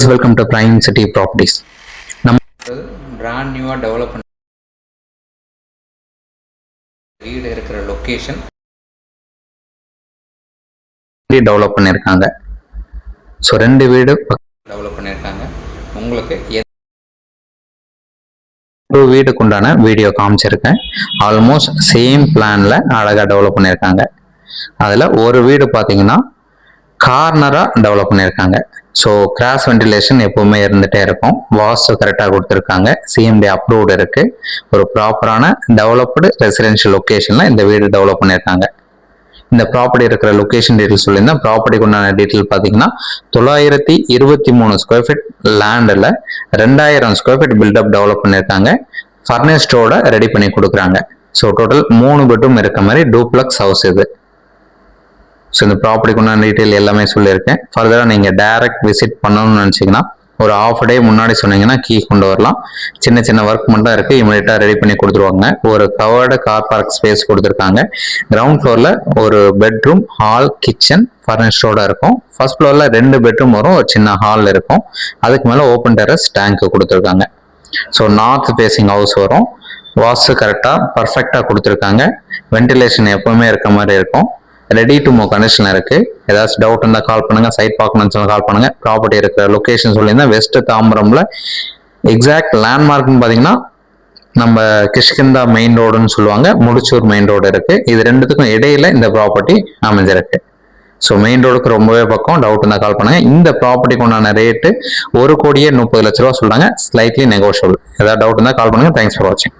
Welcome to Prime City Properties. நம்ம brand நியூவாக develop பண்ண வீடு இருக்கிற லொக்கேஷன் டெவலப் பண்ணியிருக்காங்க. ஸோ 2 வீடு டெவலப் பண்ணியிருக்காங்க. உங்களுக்கு வீடுக்கு உண்டான வீடியோ காமிச்சிருக்கேன். ஆல்மோஸ்ட் சேம் பிளான்ல அழகாக டெவலப் பண்ணியிருக்காங்க. அதில் ஒரு வீடு பார்த்தீங்கன்னா கார்னராக டெவலப் பண்ணியிருக்காங்க. ஸோ கிராஸ் வென்டிலேஷன் எப்பவுமே இருந்துகிட்டே இருக்கும். வாஸ்து கரெக்டாக கொடுத்துருக்காங்க. சிஎம்டி அப்ரூவ்டு இருக்கு. ஒரு ப்ராப்பரான டெவலப்டு ரெசிடென்ஷியல் லொக்கேஷனில் இந்த வீடு டெவலப் பண்ணியிருக்காங்க. இந்த ப்ராப்பர்ட்டி இருக்கிற லொக்கேஷன் டீட்டெயில் சொல்லியிருந்தேன். ப்ராப்பர்ட்டிக்கு உண்டான டீட்டெயில் பார்த்தீங்கன்னா 923 ஸ்கொயர் ஃபீட் லேண்டில் 2000 ஸ்கொயர் ஃபீட் பில்டப் டெவலப் பண்ணியிருக்காங்க. ஃபர்னிஷ்டோட ரெடி பண்ணி கொடுக்குறாங்க. ஸோ டோட்டல் 3 பெட்ரூம் இருக்க மாதிரி டூப்ளக்ஸ் ஹவுஸ் இது. ஸோ இந்த ப்ராப்பர்ட்டிக்கு உண்டான டீட்டெயில் எல்லாமே சொல்லியிருக்கேன். ஃபர்தராக நீங்கள் டைரக்ட் விசிட் பண்ணணும்னு நினச்சிங்கன்னா ஒரு ½ டே முன்னாடி சொன்னீங்கன்னா கீ கொண்டு வரலாம். சின்ன சின்ன ஒர்க் மட்டும் இருக்குது, இமீடியட்டாக ரெடி பண்ணி கொடுத்துருவாங்க. ஒரு கவர்டு கார் பார்க் ஸ்பேஸ் கொடுத்துருக்காங்க. கிரவுண்ட் ஃப்ளோரில் ஒரு பெட்ரூம், ஹால், கிச்சன் ஃபர்னிஷ்டோட இருக்கும். ஃபர்ஸ்ட் ஃப்ளோரில் 2 பெட்ரூம் வரும், ஒரு சின்ன ஹால் இருக்கும். அதுக்கு மேலே ஓப்பன் டெரஸ் டேங்க் கொடுத்துருக்காங்க. ஸோ நார்த் ஃபேஸிங் ஹவுஸ் வரும். வாஸ்து கரெக்டாக பர்ஃபெக்டாக கொடுத்துருக்காங்க. வென்டிலேஷன் எப்பவுமே இருக்க மாதிரி இருக்கும். ரெடி டு மூவ் கண்டிஷன் இருக்கு. ஏதாச்சும் டவுட் இருந்தால் கால் பண்ணுங்க. சைட் பார்க்கணும்னு கால் பண்ணுங்க. ப்ராப்பர்ட்டி இருக்கிற லொக்கேஷன் சொல்லியிருந்தேன். வெஸ்ட் தாம்பரம்ல எக்ஸாக்ட் லேண்ட்மார்க்னு பார்த்தீங்கன்னா நம்ம கிஷ்கிந்தா மெயின் ரோடுன்னு சொல்லுவாங்க, முடிச்சூர் மெயின் ரோடு இருக்கு. இது ரெண்டுத்துக்கும் இடையில இந்த ப்ராப்பர்ட்டி அமைஞ்சிருக்கு. ஸோ மெயின் ரோடுக்கு ரொம்பவே பக்கம். டவுட் இருந்தால் கால் பண்ணுங்க. இந்த ப்ராப்பர்ட்டிக்கு உண்டான ரேட்டு 1,30,00,000 சொல்றாங்க. Slightly negotiable. ஏதாவது டவுட் இருந்தால் கால் பண்ணுங்க. தேங்க்ஸ் ஃபார் வாட்சிங்.